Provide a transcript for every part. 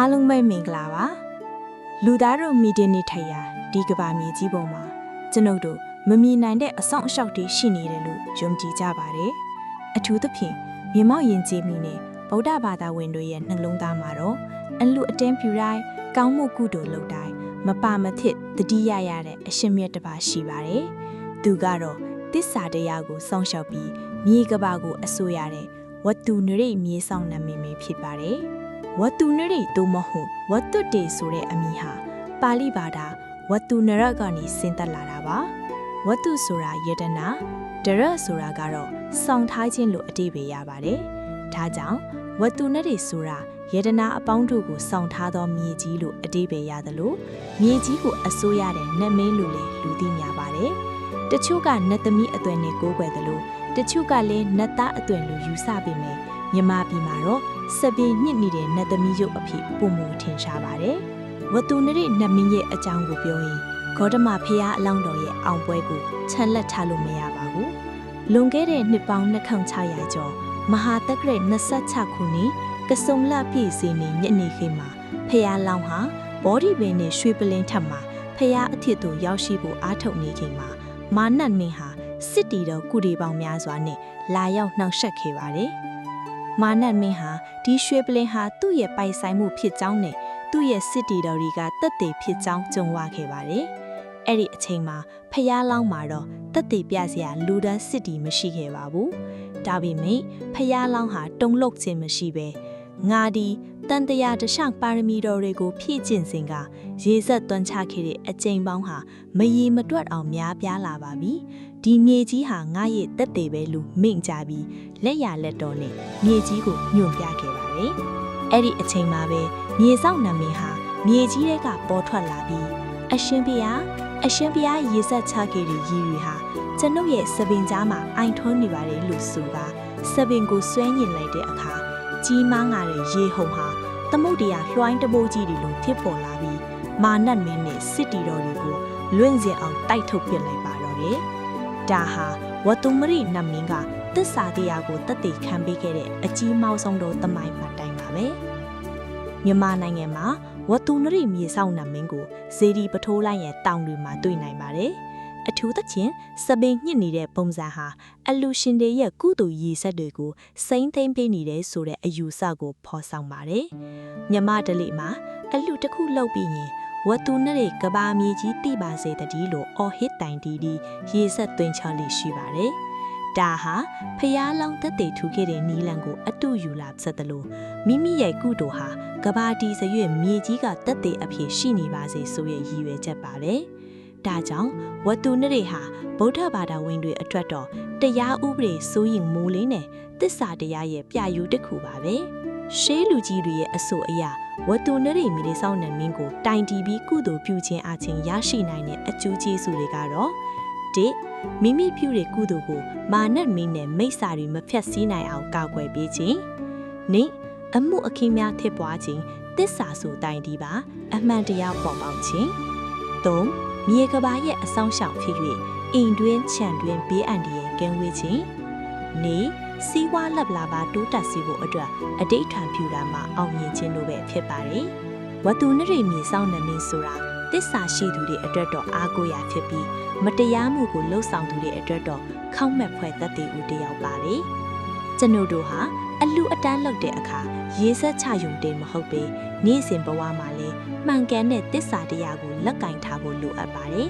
အားလုံးပဲမင်္ဂလာပါလူသားတို့မီဒီနေထိုင်ရာဒီကဘာမြေကြီးပေါ်မှာကျွန်ုပ်တို့မမီနိုင်တဲ့အဆောင်အရှောက်တွေရှိနေတယ်လို့ယုံကြည်ကြပါတယ်အထူးသဖြင့်မြေမောက်ယဉ်ကျေးမှုနဲ့ဗုဒ္ဓဘာသာဝင်တွေရဲ့နှလုံးသားမှာတော့အလူအတင်းပြူတိုင်းကောင်းမှုကုသိုလ်လုပ်တိုင်းမပါမဖြစ်တတိယရတဲ့အရှင်မြတ်တစ်ပါးရှိပါတယ်သူကတော့တစ္ဆာတရားကိုစောင့်ရှောက်ပြီးမြေကဘာကိုအစိုးရတဲ့ဝတ္တုနရိမြေဆောင်နာမည်ဖြစ်ပါတယ်ဝတ္တုနရိသို့မဟုတ်ဝတ္တုတေဆိုတဲ့အမည်ဟာပါဠိဘာသာဝတ္တုနရကနေဆင်းသက်လာတာပါဝတ္တုဆိုတာယတနာဒရဆိုတာကတော့စောင့်ထားခြင်းလို့အဓိပ္ပာယ်ရပါတယ်ဒါကြောင့်ဝတ္တုနရိဆိုတာယတနာအပေါင်းတို့ကိုစောင့်ထားသောမြေကြီးလို့အဓိပ္ပာယ်ရသလိုမြေကြီးကိုအစိုးရတဲ့နတ်မင်းလို့လည်းလူသိများပါတယ်တချို့ကနတ်သမီးအသွင်နဲ့ကိုးကွယ်သလိုတချို့ကလည်းနတ်သားအသွင်လို့ယူဆပေမယ့်မြန်မာပြည်မှာတော့စပင်းညစ်နေတဲ့နတ်သမီးရုပ်အဖြစ်ပုံမထင်ရှားပါတယ်ဝတ္တုနရိနတ်မင်းရဲ့အကြောင်းကိုပြောရင်ဂေါတမဖရာအလောင်းတော်ရဲ့အောင်ပွဲကိုခြံလက်ထားလို့မရပါဘူးလွန်ခဲ့တဲ့နှစ်ပေါင်း2600ကျော်မဟာတက္ကရာ26ခုနှစ်ကစုံလပြည့်စည်နေညနေခင်းမှာဖရာလောင်းဟာဘောဒီပင်နဲ့ရွှေပလင်းထပ်မှာဖရာအထစ်သို့ရောက်ရှိဖို့အားထုတ်နေချိန်မှာမာနတ်မင်းဟာစစ်တီတော်ကုရီပေါင်းများစွာနဲ့လာရောက်နှောင့်ယှက်ခဲ့ပါတယ်မာနတ်မင်းဟာဒီရွှေပလင်းဟာသူ့ရဲ့ပိုင်ဆိုင်မှုဖြစ်ကြောင်းနဲ့သူ့ရဲ့စစ်တီတော်တွေကတက်သေးဖြစ်ကြောင်းကြုံဝခဲ့ပါတယ်အဲ့ဒီအချိန်မှာဖျားလောင်းမှာတော့တက်သေးပြစရာလူဒန်းစစ်တီမရှိခဲ့ပါဘူးဒါပေမဲ့ဖျားလောင်းဟာတုံ့လုတ်ခြင်းမရှိပဲငါဒီတန်တရာတခြားပါရမီတော်တွေကိုဖြည့်ကျင့်စဉ်ကရေဆက်သွန်းချခဲ့တဲ့အကျိန်ပေါင်းဟာမရေမတွက်အောင်များပြားလာပါပြီဒီမြေကြီးဟာငါရဲ့တက်သေးပဲလို့မိန့်ကြပြီးလက်ရလက်တော်နဲ့မြေကြီးကိုညွန့်ပြခဲ့ပါတယ်အဲ့ဒီအချိန်မှာပဲမြေဆောင်နမင်းဟာမြေကြီးတွေကပေါ်ထွက်လာပြီးအရှင်ဘုရားရေဆက်ချခဲ့တဲ့ရည်တွေဟာကျွန်ုပ်ရဲ့စပင်ကြားမှာအိုင်ထွန်းနေပါတယ်လို့ဆိုကစပင်ကိုဆွဲညင်လိုက်တဲ့အခါကြီးမားငါတဲ့ရေဟုန်ဟာသမုဒ္ဒရာလွှိုင်းတဘိုးကြီးတွေလိုဖြစ်ပေါ်လာပြီးမာနတ်မင်းနဲ့စစ်တီတော်တွေကိုလွင့်စင်အောင်တိုက်ထုတ်ပစ်လိုက်ပါတော့တယ်ဒါဟာဝတ္တုမရိနတ်မင်းကသစ္စာတရားကိုတတ်သိခံပေးခဲ့တဲ့အကြီးမားဆုံးသောသမိုင်းမှတိုင်ပါပဲမြန်မာနိုင်ငံမှာဝတ္တုနရိမြေဆောင်နတ်မင်းကိုဇေဒီပထိုးလိုက်ရဲ့တောင်တွေမှာတွေ့နိုင်ပါတယ်အထူးသဖြင့်စပင်ညှစ်နေတဲ့ပုံစံဟာအလူရှင်တွေရဲ့ကုသိုလ်ရည်ဆက်တွေကိုစိမ့်သိမ့်ပေးနေတယ်ဆိုတဲ့အယူဆကိုဖော်ဆောင်ပါတယ်မြမဒလိမှာအလူတစ်ခုလှုပ်ပြီးရင်ဝတ္တုနရိကဘာမြေကြီးတိပါစေတည်းလို့အော်ဟစ်တိုင်တီးရေဆက်သွင်းချလေးရှိပါတယ်ဒါဟာဖျားလောင်းသက်တည်ထူခဲ့တဲ့နီလန်ကိုအတူယူလာဆက်တယ်လို့မိမိရဲ့ကုသိုလ်ဟာကဘာတီစရွေ့မြေကြီးကသက်တည်အဖြစ်ရှိနေပါစေဆိုရဲ့ရည်ရွယ်ချက်ပါပဲဒါကြောင့်ဝတ္တုနရိဟာဗုဒ္ဓဘာသာဝင်တွေအတွက်တော့တရားဥပဒေစိုးရင်မိုးလေးနဲ့သစ္စာတရားရဲ့ပြယူတစ်ခုပါပဲရှေးလူကြီးတွေရဲ့အဆိုအရဝတ္တုနရိမြေဆောင်နတ်မင်းကိုတိုင်တီးပြီးကုသိုလ်ပြုခြင်းအချင်းရရှိနိုင်တဲ့အကျိုးကျေးဇူးတွေကတော့မိမိပြုတဲ့ကုသိုလ်ကိုမာနတ်မင်းနဲ့မိစ္ဆာတွေမဖြတ်စည်းနိုင်အောင်ကာကွယ်ပေးခြင်းအမှုအခင်းများထစ်ပွားခြင်းသစ္စာဆိုတိုင်တီးပါအမှန်တရားပေါ်ပေါက်ခြင်းမြေကဘာရဲ့အဆောင်ရှောင်ဖြစ်၍အိမ်တွင်းခြံတွင်းဘေးအန္တရာယ်ကင်းဝေးခြင်းစီးပွားလက်လာပါတိုးတက်စေဖို့အတွက်အတိတ်ထံဖြူတာမှာအောင်မြင်ခြင်းတို့ပဲဖြစ်ပါတယ်ဝတ္တုနရိမြေဆောင်နမင်းဆိုတာသစ္စာရှိသူတွေအတွက်တော့အားကိုးရာဖြစ်ပြီးမတရားမှုကိုလှုပ်ဆောင်သူတွေအတွက်တော့ခေါင်းမက်ဖွဲ့သက်သေဦးတယောက်ပါလေကျွန်ုပ်တို့ဟာအလူအတန်းလုပ်တဲ့အခါရေဆက်ချယုံတင်မဟုတ်ပေနေ့စဉ်ဘဝမှာလည်းမှန်ကန်တဲ့သစ္စာတရားကိုလက်ကင်ထားဖို့လိုအပ်ပါတယ်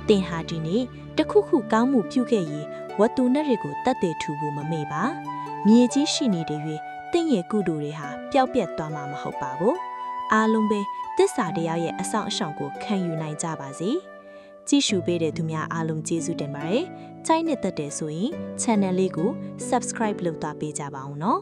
သင်ဟာဒီနေ့တခုခုကောင်းမှုပြုခဲ့ရင်ဝတ္တုနရိကိုတတ်သိထူဖို့မမေ့ပါမြေကြီးရှိနေတဲ့၍သင်ရဲ့ကုသိုလ်တွေဟာပျောက်ပြတ်သွားမှာမဟုတ်ပါဘူးအားလုံးပဲသစ္စာတရားရဲ့အဆောင်အရှောင်ကိုခံယူနိုင်ကြပါစေကြည့်ရှုပေးတဲ့သူများအားလုံးကျေးဇူးတင်ပါတယ်ချိုင်းနဲ့တက်တယ်ဆိုရင် channel လေးကို subscribe လုပ်သွားပေးကြပါဦးနော်